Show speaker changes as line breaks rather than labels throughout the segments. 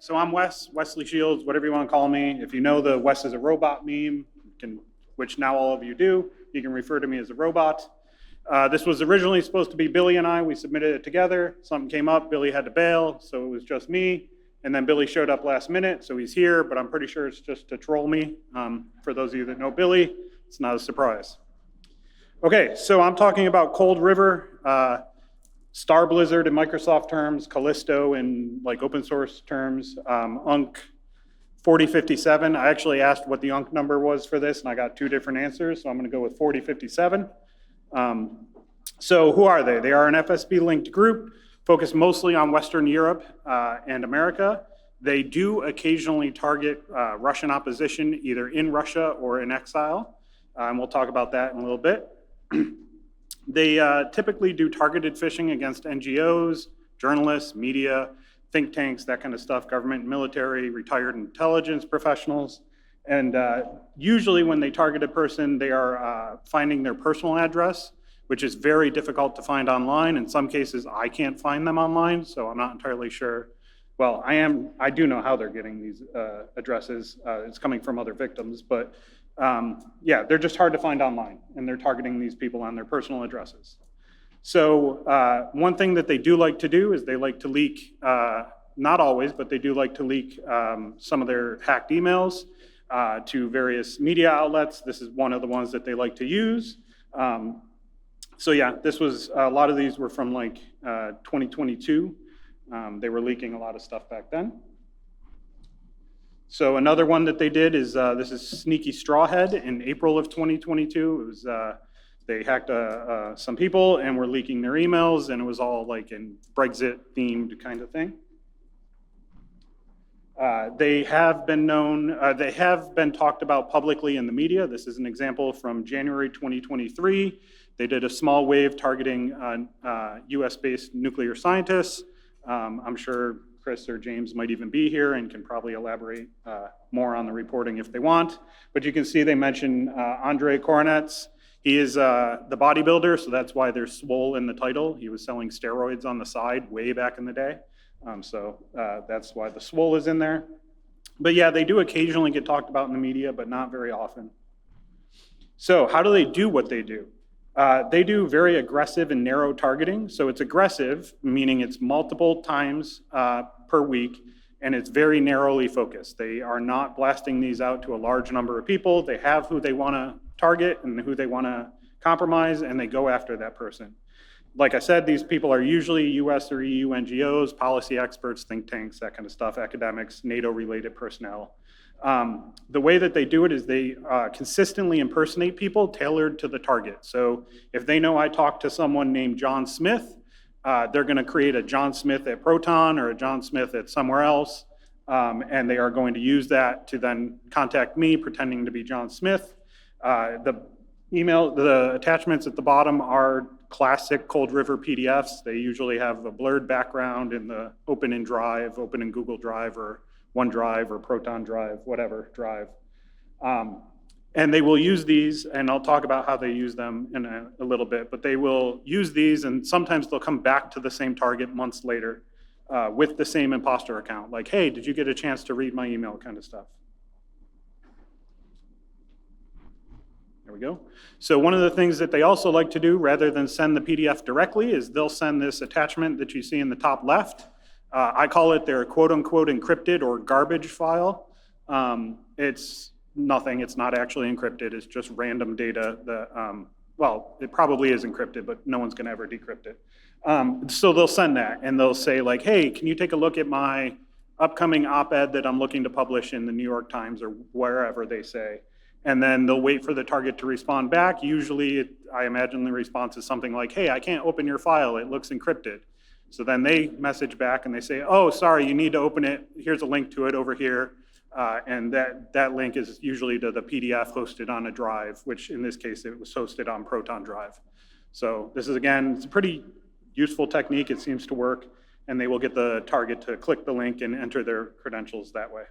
so I'm Wesley Shields, whatever you want to call me. If you know the Wes is a robot meme, which now all of you do, you can refer to me as a robot. This was originally supposed to be Billy and I. We submitted it together. Something came up. Billy had to bail, so it was just me. And then Billy showed up last minute, so he's here, but I'm pretty sure it's just to troll me. For those of you that know Billy, it's not a surprise. Okay, so I'm talking about COLDRIVER, Star Blizzard in Microsoft terms, Callisto in like open source terms, UNC 4057. I actually asked what the UNC number was for this, and I got two different answers, so I'm going to go with 4057. So who are they? They are an FSB-linked group focused mostly on Western Europe and America. They do occasionally target Russian opposition, either in Russia or in exile, and we'll talk about that in a little bit. They typically do targeted phishing against NGOs, journalists, media, think tanks, that kind of stuff, government, military, retired intelligence professionals. And usually when they target a person, they are finding their personal address, which is very difficult to find online. In some cases, I can't find them online, so I'm not entirely sure. Well, I do know how they're getting these addresses. It's coming from other victims, but yeah, they're just hard to find online, and they're targeting these people on their personal addresses. So one thing that they do like to do is they like to leak, not always, but they do like to leak some of their hacked emails to various media outlets. This is one of the ones that they like to use. So yeah, this was, a lot of these were from like 2022. They were leaking a lot of stuff back then. So another one that they did is, this is Sneaky Strawhead in April of 2022. It was, they hacked some people and were leaking their emails, and it was all like in Brexit themed kind of thing. They have been known, they have been talked about publicly in the media. This is an example from January 2023. They did a small wave targeting US-based nuclear scientists. I'm sure Chris or James might even be here and can probably elaborate more on the reporting if they want. But you can see they mention Andre Koronets. He is the bodybuilder, so that's why there's Swole in the title. He was selling steroids on the side way back in the day. So that's why the Swole is in there. But yeah, they do occasionally get talked about in the media, but not very often. So how do they do what they do? They do very aggressive and narrow targeting. So it's aggressive, meaning it's multiple times per week, and it's very narrowly focused. They are not blasting these out to a large number of people. They have who they want to target and who they want to compromise, and they go after that person. Like I said, these people are usually US or EU NGOs, policy experts, think tanks, that kind of stuff, academics, NATO-related personnel. The way that they do it is they consistently impersonate people tailored to the target. So if they know I talked to someone named John Smith, they're going to create a John Smith at Proton or a John Smith at somewhere else, and they are going to use that to then contact me pretending to be John Smith. The attachments at the bottom are classic COLDRIVER PDFs. They usually have a blurred background in the open in Drive, open in Google Drive or OneDrive or Proton Drive, whatever drive. And they will use these, and I'll talk about how they use them in a little bit, but they will use these, and sometimes they'll come back to the same target months later with the same imposter account. Like, hey, did you get a chance to read my email kind of stuff? There we go. So one of the things that they also like to do, rather than send the PDF directly, is they'll send this attachment that you see in the top left. I call it their quote-unquote encrypted or garbage file. It's nothing. It's not actually encrypted. It's just random data that, well, it probably is encrypted, but no one's going to ever decrypt it. So they'll send that, and they'll say, like, hey, can you take a look at my upcoming op-ed that I'm looking to publish in the New York Times or wherever they say. And then they'll wait for the target to respond back. Usually, I imagine the response is something like, hey, I can't open your file. It looks encrypted. So then they message back and they say, oh, sorry, you need to open it. Here's a link to it over here. And that link is usually to the PDF hosted on a drive, which in this case, it was hosted on Proton Drive. So this is, again, it's a pretty useful technique. It seems to work. And they will get the target to click the link and enter their credentials that way.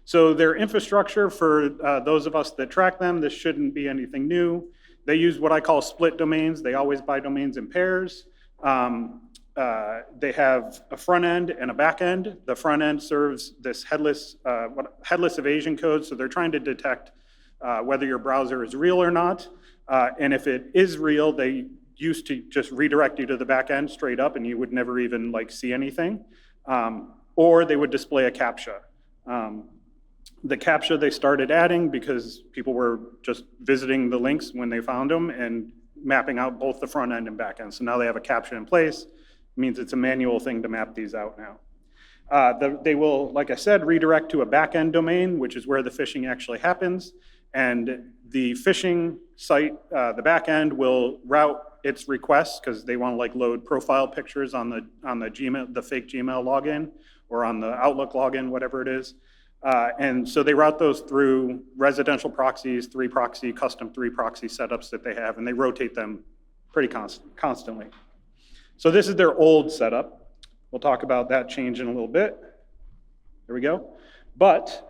So their infrastructure, for those of us that track them, this shouldn't be anything new. They use what I call split domains. They always buy domains in pairs. they have a front end and a back end. The front end serves this headless evasion code, so they're trying to detect whether your browser is real or not. And if it is real, they used to just redirect you to the back end straight up, and you would never even see anything. Or they would display a CAPTCHA. The CAPTCHA they started adding because people were just visiting the links when they found them and mapping out both the front end and back end. So now they have a CAPTCHA in place. It means it's a manual thing to map these out now. They will, like I said, redirect to a back end domain, which is where the phishing actually happens. And the phishing site, the back end, will route its requests because they want to load profile pictures on the Gmail, the fake Gmail login, or on the Outlook login, whatever it is. And so they route those through residential proxies, custom 3 proxy setups that they have, and they rotate them pretty constantly. So this is their old setup. We'll talk about that change in a little bit. There we go. But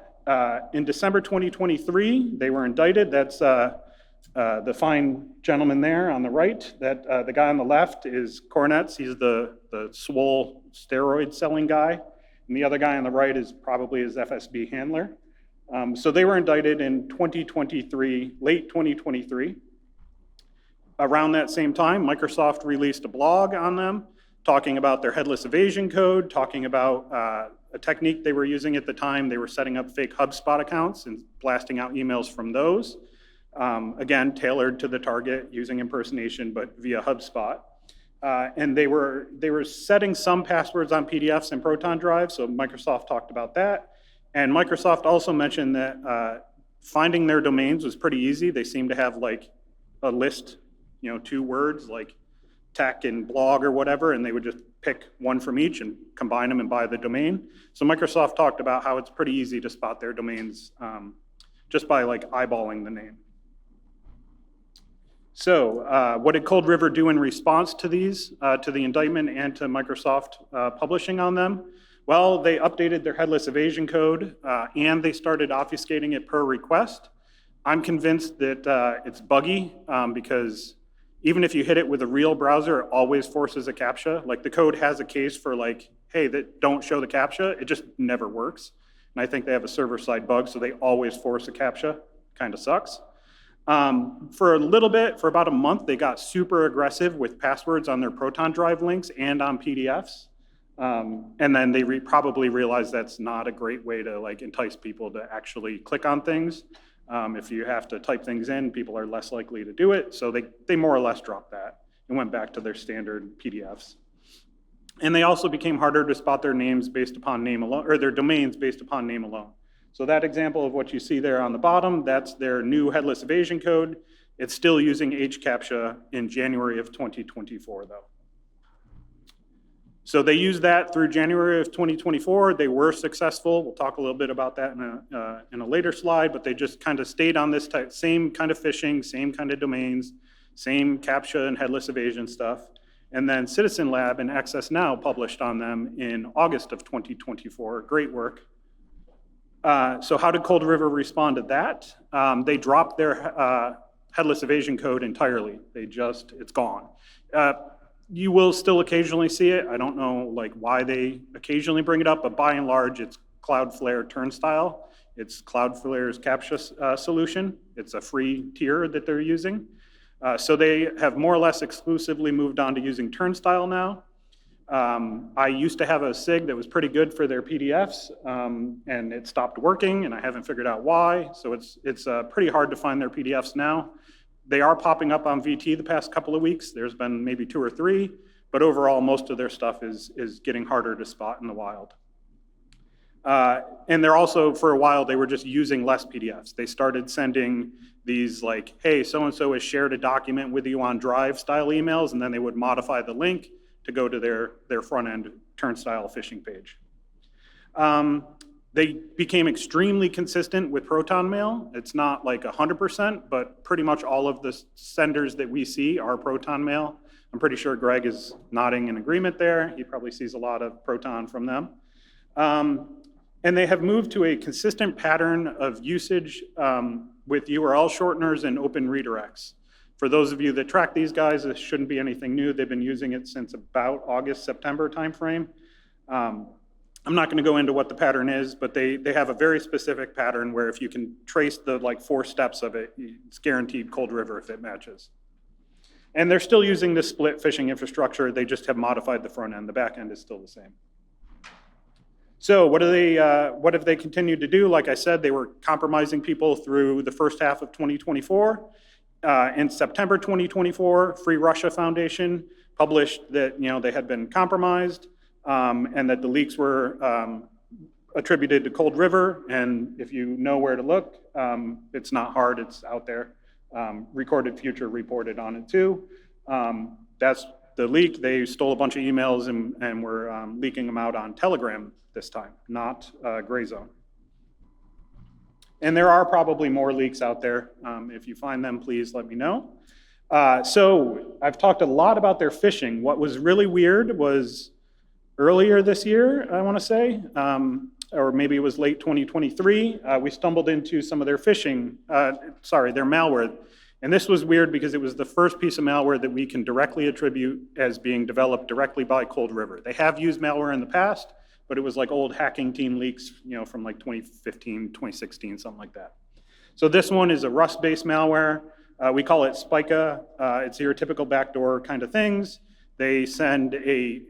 in December 2023, they were indicted. That's the fine gentleman there on the right. That the guy on the left is Cornets. He's the Swole steroid selling guy. And the other guy on the right is probably his FSB handler. So they were indicted in 2023, late 2023. Around that same time, Microsoft released a blog on them, talking about their headless evasion code, talking about a technique they were using at the time. They were setting up fake HubSpot accounts and blasting out emails from those. Again, tailored to the target using impersonation, but via HubSpot. And they were setting some passwords on PDFs and Proton drives, so Microsoft talked about that. And Microsoft also mentioned that finding their domains was pretty easy. They seemed to have a list, 2 words like tech and blog or whatever, and they would just pick one from each and combine them and buy the domain. So Microsoft talked about how it's pretty easy to spot their domains just by eyeballing the name. So what did COLDRIVER do in response to these, to the indictment and to Microsoft publishing on them? Well, they updated their headless evasion code and they started obfuscating it per request. I'm convinced that it's buggy because even if you hit it with a real browser, it always forces a CAPTCHA. The code has a case for hey, that don't show the CAPTCHA. It just never works. And I think they have a server-side bug, so they always force a CAPTCHA. Kind of sucks. For a little bit, for about a month, they got super aggressive with passwords on their Proton drive links and on PDFs. And then they probably realized that's not a great way to entice people to actually click on things. If you have to type things in, people are less likely to do it. So they more or less dropped that and went back to their standard PDFs. And they also became harder to spot their names based upon name alone, or their domains based upon name alone. So that example of what you see there on the bottom, that's their new headless evasion code. It's still using HCAPTCHA in January of 2024 though. So they used that through January of 2024. They were successful. We'll talk a little bit about that in a later slide, but they just kind of stayed on this same kind of phishing, same kind of domains, same CAPTCHA and headless evasion stuff. And then Citizen Lab and Access Now published on them in August of 2024. Great work. So how did COLDRIVER respond to that? They dropped their headless evasion code entirely. It's gone. You will still occasionally see it. I don't know why they occasionally bring it up, but by and large, it's Cloudflare Turnstile. It's Cloudflare's CAPTCHA solution. It's a free tier that they're using. So they have more or less exclusively moved on to using Turnstile now. I used to have a SIG that was pretty good for their PDFs, and it stopped working, and I haven't figured out why. So it's pretty hard to find their PDFs now. They are popping up on VT the past couple of weeks. There's been maybe 2 or 3, but overall, most of their stuff is getting harder to spot in the wild. And they're also, for a while, they were just using less PDFs. They started sending these hey, so-and-so has shared a document with you on Drive style emails, and then they would modify the link to go to their front-end Turnstile phishing page. They became extremely consistent with Proton Mail. It's not 100%, but pretty much all of the senders that we see are Proton Mail. I'm pretty sure Greg is nodding in agreement there. He probably sees a lot of Proton from them. And they have moved to a consistent pattern of usage with URL shorteners and open redirects. For those of you that track these guys, this shouldn't be anything new. They've been using it since about August, September timeframe. I'm not going to go into what the pattern is, but they have a very specific pattern where if you can trace the like 4 steps of it, it's guaranteed COLDRIVER if it matches. And they're still using this split phishing infrastructure. They just have modified the front end. The back end is still the same. So what have they continued to do? Like I said, they were compromising people through the first half of 2024. In September 2024, Free Russia Foundation published that they had been compromised. And that the leaks were attributed to COLDRIVER. And if you know where to look, it's not hard, it's out there. Recorded Future reported on it too. That's the leak. They stole a bunch of emails and were leaking them out on Telegram this time, not Gray Zone. And there are probably more leaks out there. If you find them, please let me know. So I've talked a lot about their phishing. What was really weird was earlier this year, I want to say, or maybe it was late 2023, we stumbled into some of their phishing, their malware. And this was weird because it was the first piece of malware that we can directly attribute as being developed directly by COLDRIVER. They have used malware in the past, but it was like old hacking team leaks, from like 2015, 2016, something like that. So this one is a Rust-based malware. We call it Spica. It's your typical backdoor kind of things. They send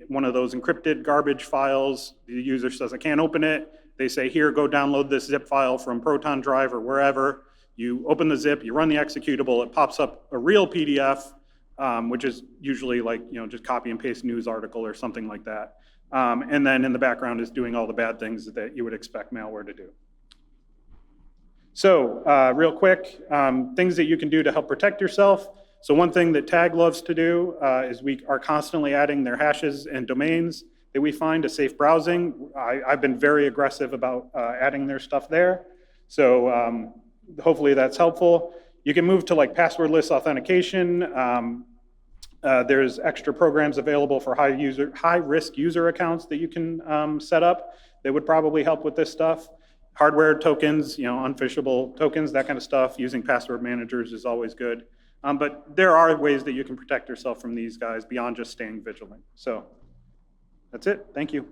one of those encrypted garbage files. The user says, I can't open it. They say, here, go download this zip file from Proton Drive or wherever. You open the zip, you run the executable, it pops up a real PDF, which is usually like, just copy and paste news article or something like that. And then in the background is doing all the bad things that you would expect malware to do. So real quick, things that you can do to help protect yourself. So one thing that Tag loves to do is we are constantly adding their hashes and domains that we find to safe browsing. I've been very aggressive about adding their stuff there. So hopefully that's helpful. You can move to like passwordless authentication. There's extra programs available for high-risk user accounts that you can set up that would probably help with this stuff. Hardware tokens, unphishable tokens, that kind of stuff. Using password managers is always good. But there are ways that you can protect yourself from these guys beyond just staying vigilant. So that's it. Thank you.